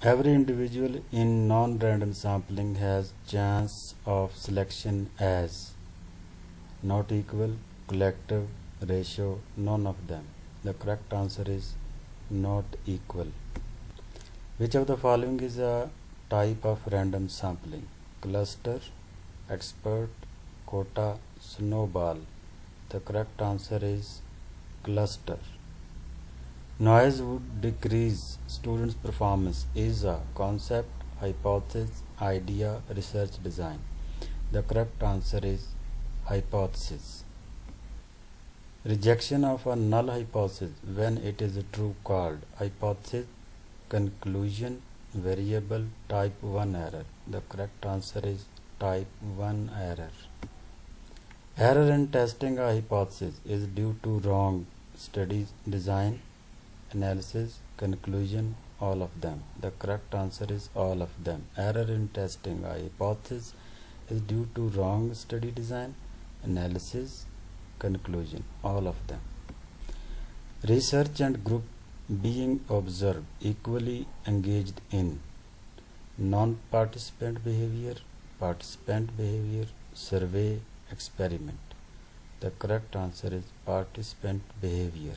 Every individual in non-random sampling has chance of selection as not equal, collective, ratio, none of them. The correct answer is not equal. Which of the following is a type of random sampling? Cluster, expert, quota, snowball. The correct answer is cluster. Noise would decrease students' performance is a concept, hypothesis, idea, research design. The correct answer is hypothesis. Rejection of a null hypothesis when it is true called hypothesis, conclusion, variable, type 1 error. The correct answer is type 1 error. Error in testing a hypothesis is due to wrong study design, analysis, conclusion, all of them. The correct answer is all of them. Error in testing a hypothesis is due to wrong study design, analysis, conclusion, all of them. Research and group being observed equally engaged in non-participant behavior, participant behavior, survey, experiment. The correct answer is participant behavior.